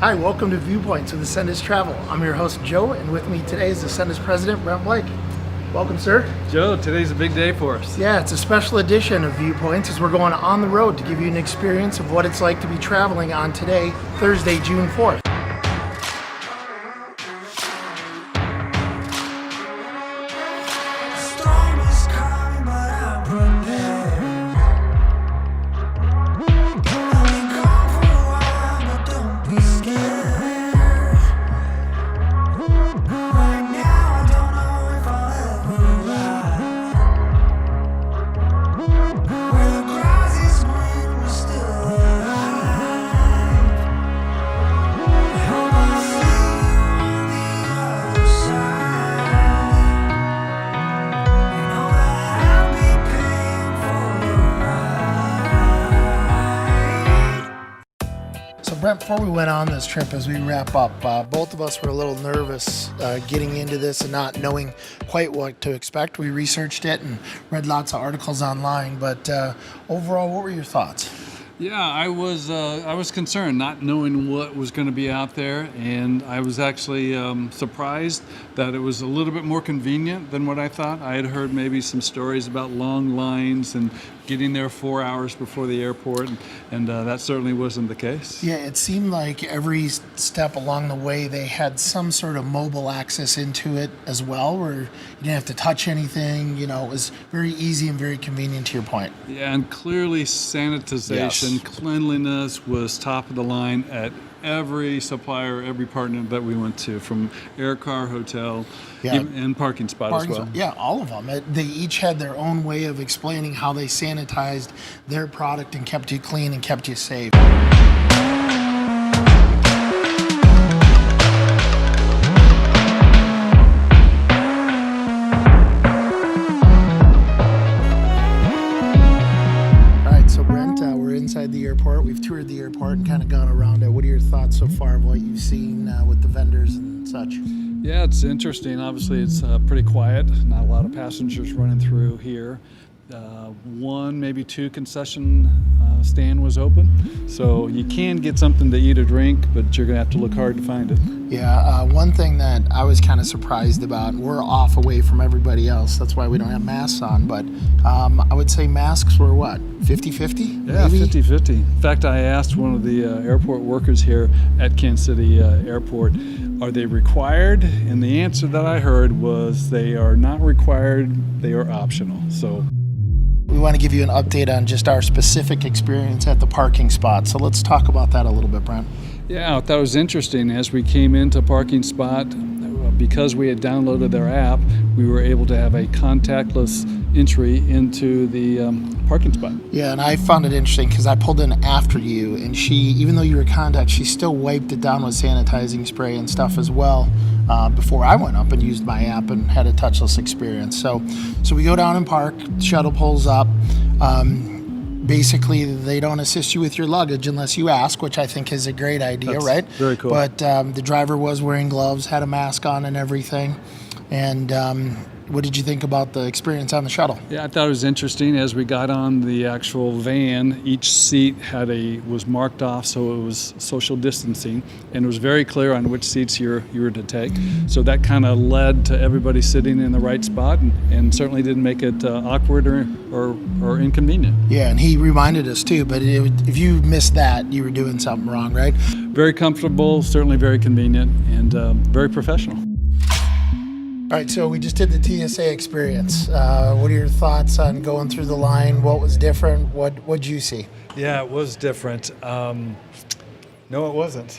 Hi, welcome to Viewpoints with Acendas Travel. I'm your host, Joe, and with me today is Acendas President, Brent Blake. Welcome, sir. Joe, today's a big day for us. Yeah, it's a special edition of Viewpoints as we're going on the road to give you an experience of what it's like to be traveling on today, Thursday, June 4th. Brent, before we went on this trip, as we wrap up, both of us were a little nervous getting into this and not knowing quite what to expect. We researched it and read lots of articles online, but overall, what were your thoughts? Yeah, I was concerned not knowing what was going to be out there, and I was actually surprised that it was a little bit more convenient than what I thought. I had heard maybe some stories about long lines and getting there 4 hours before the airport, and that certainly wasn't the case. Yeah, it seemed like every step along the way they had some sort of mobile access into it as well, where you didn't have to touch anything. You know, it was very easy and very convenient, to your point. Yeah, and clearly sanitization, Yes. Cleanliness was top of the line at every supplier, every partner that we went to, from air car, hotel, and parking spot as well. Yeah, all of them. They each had their own way of explaining how they sanitized their product and kept you clean and kept you safe. Inside the airport. We've toured the airport and kind of gone around it. What are your thoughts so far of what you've seen with the vendors and such? Yeah, it's interesting. Obviously, it's pretty quiet. Not a lot of passengers running through here. One, maybe two concession stand was open. So you can get something to eat or drink, but you're going to have to look hard to find it. Yeah, one thing that I was kind of surprised about, we're off away from everybody else. That's why we don't have masks on. But I would say masks were what, 50-50? Yeah, 50-50. In fact, I asked one of the airport workers here at Kansas City Airport, are they required? And the answer that I heard was they are not required, they are optional. So we want to give you an update on just our specific experience at the parking spot. So let's talk about that a little bit, Brent. Yeah, I thought it was interesting. As we came into parking spot, because we had downloaded their app, we were able to have a contactless entry into the parking spot. Yeah, and I found it interesting because I pulled in after you, and she, even though you were contact, she still wiped it down with sanitizing spray and stuff as well before I went up and used my app and had a touchless experience. So we go down and park, shuttle pulls up. Basically, they don't assist you with your luggage unless you ask, which I think is a great idea. That's right? Very cool. But the driver was wearing gloves, had a mask on and everything. And what did you think about the experience on the shuttle? Yeah, I thought it was interesting. As we got on the actual van, each seat was marked off, so it was social distancing, and it was very clear on which seats you were to take. So that kind of led to everybody sitting in the right spot, and certainly didn't make it awkward or inconvenient. Yeah, and he reminded us too, but if you missed that, you were doing something wrong, right? Very comfortable, certainly very convenient, and very professional. All right, so we just did the TSA experience. What are your thoughts on going through the line? What was different? What'd you see? Yeah, it was different. No, it wasn't.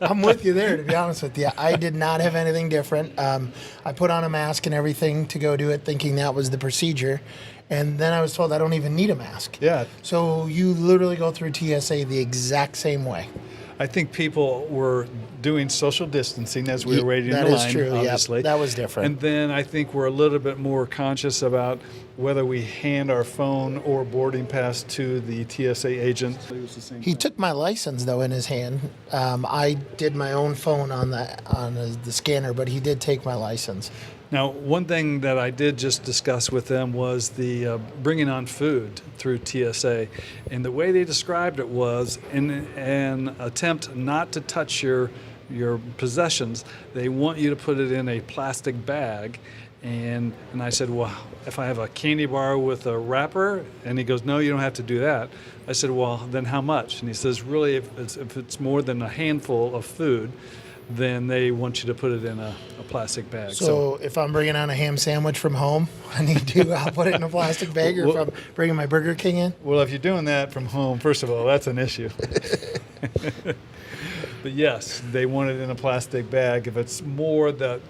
I'm with you there, to be honest with you. I did not have anything different. I put on a mask and everything to go do it, thinking that was the procedure. And then I was told I don't even need a mask. Yeah. So you literally go through TSA the exact same way. I think people were doing social distancing as we were waiting in the line. That is true, obviously. Yep, that was different. And then I think we're a little bit more conscious about whether we hand our phone or boarding pass to the TSA agent. He took my license, though, in his hand. I did my own phone on the scanner, but he did take my license. Now, one thing that I did just discuss with them was the bringing on food through TSA. And the way they described it was in an attempt not to touch your possessions, they want you to put it in a plastic bag. And I said, well, if I have a candy bar with a wrapper? And he goes, no, you don't have to do that. I said, well, then how much? And he says, really, if it's more than a handful of food, then they want you to put it in a plastic bag. So if I'm bringing on a ham sandwich from home, I need to put it in a plastic bag, or if I'm bringing my Burger King in? Well, if you're doing that from home, first of all, that's an issue. But yes, they want it in a plastic bag. If it's more that,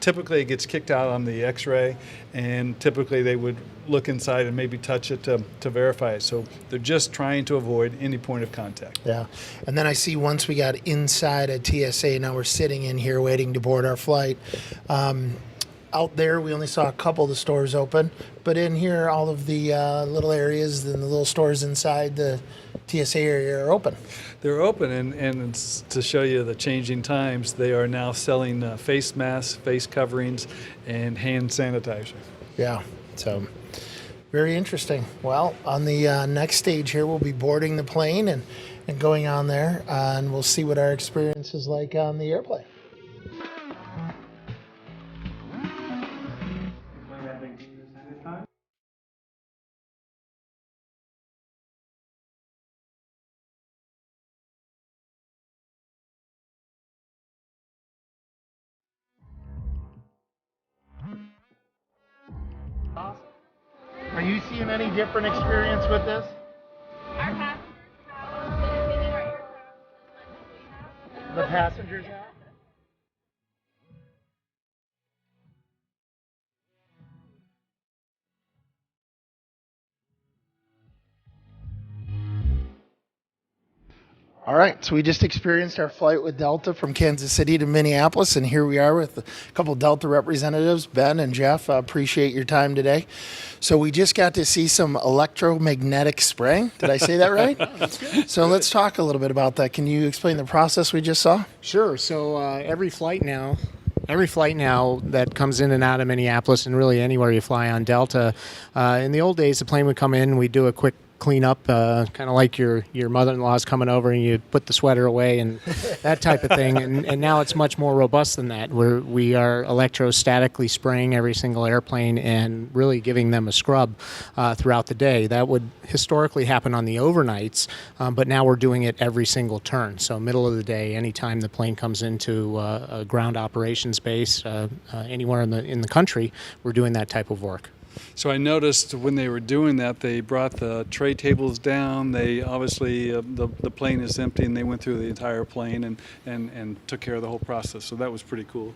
typically it gets kicked out on the x-ray, and typically they would look inside and maybe touch it to verify it. So they're just trying to avoid any point of contact. Yeah. And then I see once we got inside at TSA, now we're sitting in here waiting to board our flight. Out there, we only saw a couple of the stores open, but in here, all of the little areas and the little stores inside the TSA area are open. They're open, and it's to show you the changing times, they are now selling face masks, face coverings, and hand sanitizer. Yeah, so very interesting. Well, on the next stage here, we'll be boarding the plane and going on there, and we'll see what our experience is like on the airplane. Awesome. Are you seeing any different experience with this? Our passengers have been using our aircraft as much as we have. The passengers have? All right, so we just experienced our flight with Delta from Kansas City to Minneapolis, and here we are with a couple Delta representatives, Ben and Jeff. I appreciate your time today. So we just got to see some electromagnetic spraying. Did I say that right? That's good. So let's talk a little bit about that. Can you explain the process we just saw? Sure. So every flight now that comes in and out of Minneapolis, and really anywhere you fly on Delta, in the old days, the plane would come in, we'd do a quick clean up, kind of like your mother-in-law's coming over and you put the sweater away and that type of thing. And now it's much more robust than that. We are electrostatically spraying every single airplane and really giving them a scrub throughout the day. That would historically happen on the overnights, but now we're doing it every single turn. So middle of the day, anytime the plane comes into a ground operations base, anywhere in the country, we're doing that type of work. So I noticed when they were doing that, they brought the tray tables down. They obviously, the plane is empty, and they went through the entire plane and took care of the whole process. So that was pretty cool.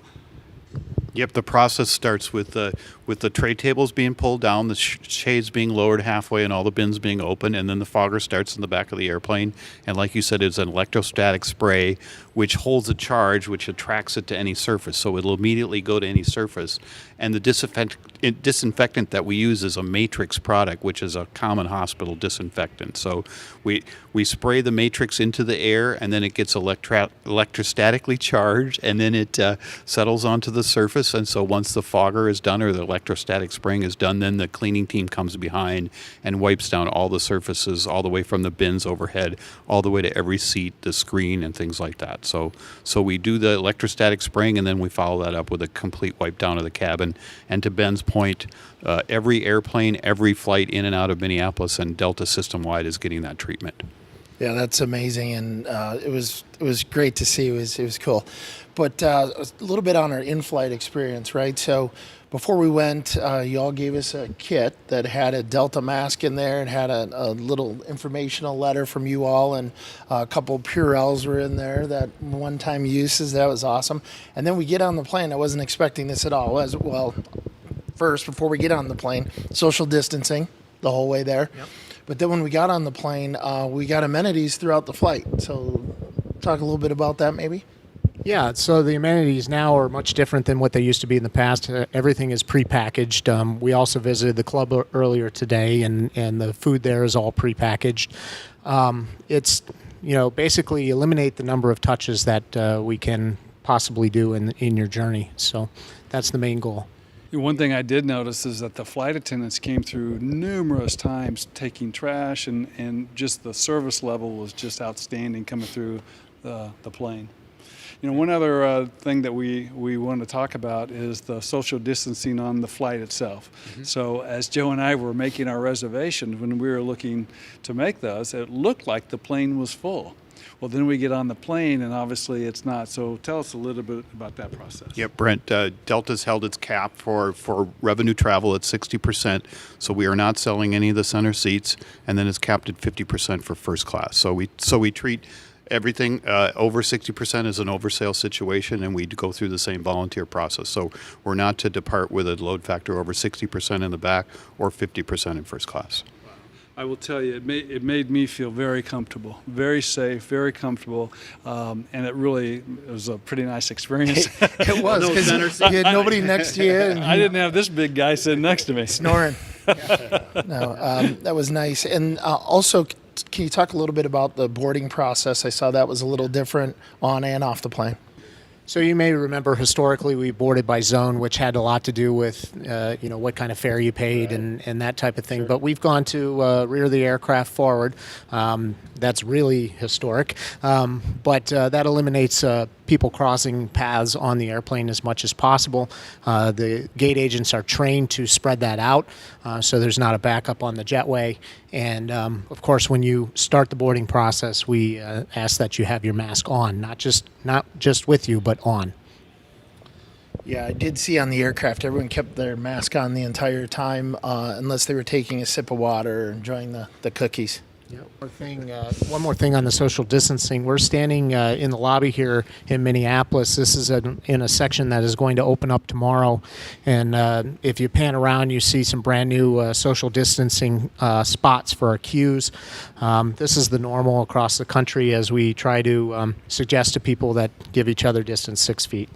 Yep, the process starts with the tray tables being pulled down, the shades being lowered halfway, and all the bins being open, and then the fogger starts in the back of the airplane. And like you said, it's an electrostatic spray, which holds a charge, which attracts it to any surface. So it'll immediately go to any surface. And the disinfectant that we use is a Matrix product, which is a common hospital disinfectant. So we spray the Matrix into the air, and then it gets electrostatically charged, and then it settles onto the surface. And so once the fogger is done or the electrostatic spraying is done, then the cleaning team comes behind and wipes down all the surfaces, all the way from the bins overhead, all the way to every seat, the screen, and things like that. So we do the electrostatic spraying, and then we follow that up with a complete wipe down of the cabin. And to Ben's point, every airplane, every flight in and out of Minneapolis and Delta system-wide is getting that treatment. Yeah, that's amazing, and it was great to see. It was cool. But a little bit on our in-flight experience, right? So before we went, you all gave us a kit that had a Delta mask in there. It had a little informational letter from you all, and a couple of Purells were in there, that one-time uses. That was awesome. And then we get on the plane. I wasn't expecting this at all. First, before we get on the plane, social distancing the whole way there. Yep. But then when we got on the plane, we got amenities throughout the flight. So talk a little bit about that maybe. Yeah, so the amenities now are much different than what they used to be in the past. Everything is prepackaged. We also visited the club earlier today, and the food there is all prepackaged. It's, basically eliminate the number of touches that we can possibly do in your journey. So that's the main goal. One thing I did notice is that the flight attendants came through numerous times taking trash, and just the service level was just outstanding coming through the plane. One other thing that we want to talk about is the social distancing on the flight itself. Mm-hmm. So as Joe and I were making our reservations, when we were looking to make those, it looked like the plane was full. Well, then we get on the plane, and obviously it's not. So tell us a little bit about that process. Yep, Brent, Delta's held its cap for revenue travel at 60%, so we are not selling any of the center seats, and then it's capped at 50% for first class. So we treat everything over 60% as an oversale situation, and we go through the same volunteer process. So we're not to depart with a load factor over 60% in the back or 50% in first class. I will tell you, it made me feel very comfortable, very safe, very comfortable, and it was a pretty nice experience. It was, because you had nobody next to you. And I didn't have this big guy sitting next to me. Snoring. No, that was nice. And also, can you talk a little bit about the boarding process? I saw that was a little different on and off the plane. So you may remember historically we boarded by zone, which had a lot to do with what kind of fare you paid and that type of thing. Sure. But we've gone to rear the aircraft forward. That's really historic. But that eliminates people crossing paths on the airplane as much as possible. The gate agents are trained to spread that out, so there's not a backup on the jetway. And of course, when you start the boarding process, we ask that you have your mask on, not just with you, but on. Yeah, I did see on the aircraft everyone kept their mask on the entire time, unless they were taking a sip of water or enjoying the cookies. Yeah. One more thing on the social distancing. We're standing in the lobby here in Minneapolis. This is in a section that is going to open up tomorrow. And if you pan around, you see some brand new social distancing spots for our queues. This is the normal across the country as we try to suggest to people that give each other distance 6 feet.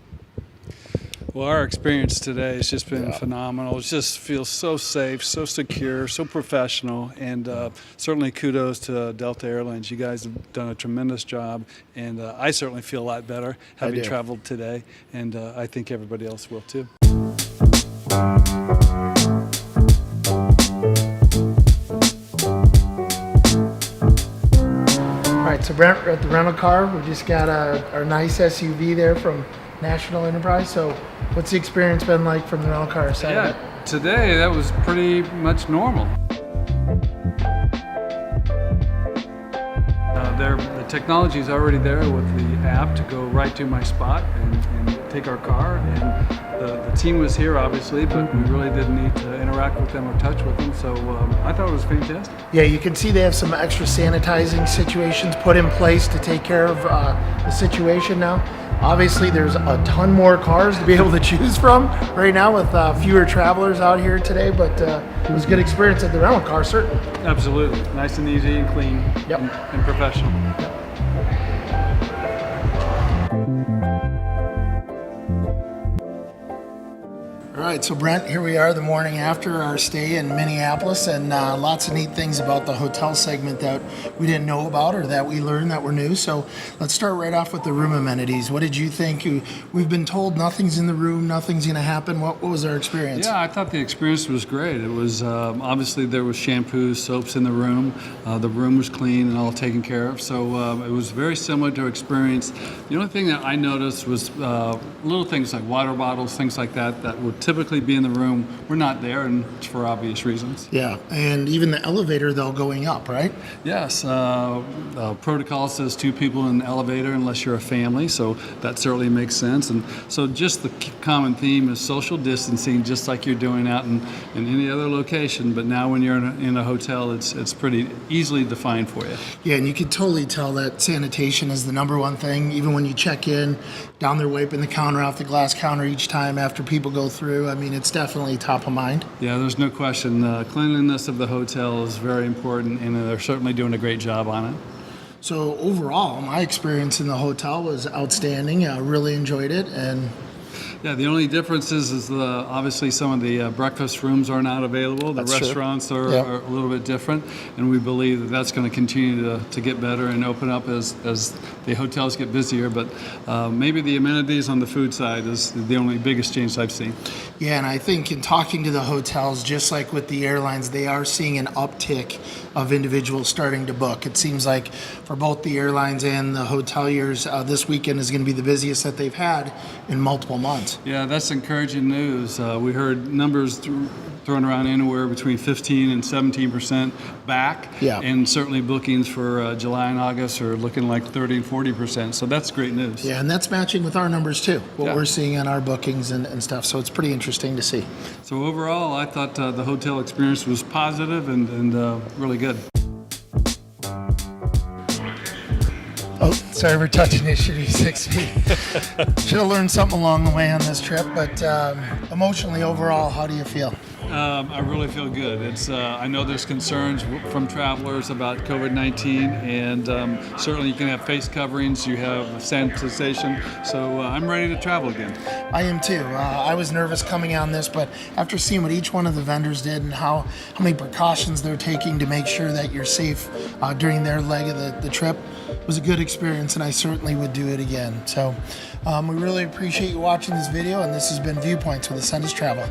Well, our experience today has just been phenomenal. It just feels so safe, so secure, so professional, and certainly kudos to Delta Airlines. You guys have done a tremendous job, and I certainly feel a lot better having traveled today, and I think everybody else will too. All right, so Brent, we're at the rental car. We just got our nice SUV there from National Enterprise. So what's the experience been like from the rental car side of it? Today that was pretty much normal. The technology is already there with the app to go right to my spot and take our car. And the team was here, obviously, but we really didn't need to interact with them or touch with them. So I thought it was fantastic. Yeah, you can see they have some extra sanitizing situations put in place to take care of the situation now. Obviously, there's a ton more cars to be able to choose from right now with fewer travelers out here today, but it was a good experience at the rental car, certainly. Absolutely. Nice and easy and clean and professional. All right, so Brent, here we are the morning after our stay in Minneapolis, and lots of neat things about the hotel segment that we didn't know about or that we learned that were new. So let's start right off with the room amenities. What did you think? We've been told nothing's in the room, nothing's going to happen. What was our experience? Yeah, I thought the experience was great. It was obviously there was shampoos, soaps in the room. The room was clean and all taken care of. So it was very similar to experience. The only thing that I noticed was little things like water bottles, things like that would typically be in the room. We're not there, and it's for obvious reasons. Yeah, and even the elevator, though, going up, right? Yes. Protocol says 2 people in the elevator unless you're a family, so that certainly makes sense. And so just the common theme is social distancing, just like you're doing out in any other location, but now when you're in a hotel, it's pretty easily defined for you. Yeah, and you can totally tell that sanitation is the number one thing. Even when you check in, down there wiping the counter off the glass counter each time after people go through. I mean, it's definitely top of mind. Yeah, there's no question. The cleanliness of the hotel is very important, and they're certainly doing a great job on it. So overall, my experience in the hotel was outstanding. I really enjoyed it, and Yeah, the only difference is obviously some of the breakfast rooms are not available. The That's true. restaurants are, Yep. are a little bit different, and we believe that that's going to continue to get better and open up as the hotels get busier. But maybe the amenities on the food side is the only biggest change I've seen. Yeah, and I think in talking to the hotels, just like with the airlines, they are seeing an uptick of individuals starting to book. It seems like for both the airlines and the hoteliers, this weekend is going to be the busiest that they've had in multiple months. Yeah, that's encouraging news. We heard numbers thrown around anywhere between 15 and 17% back. Yeah. And certainly bookings for July and August are looking like 30 and 40%. So that's great news. Yeah, and that's matching with our numbers too, what Yeah. we're seeing on our bookings and stuff. So it's pretty interesting to see. So overall, I thought the hotel experience was positive and really good. Oh, sorry, we're touching issue 6 feet. Should have learned something along the way on this trip, but emotionally, overall, how do you feel? I really feel good. I know there's concerns from travelers about COVID-19, and certainly you can have face coverings, you have sanitization, so I'm ready to travel again. I am too. I was nervous coming on this, but after seeing what each one of the vendors did and how many precautions they're taking to make sure that you're safe during their leg of the trip, it was a good experience, and I certainly would do it again. So we really appreciate you watching this video, and this has been Viewpoints with Acendas Travel.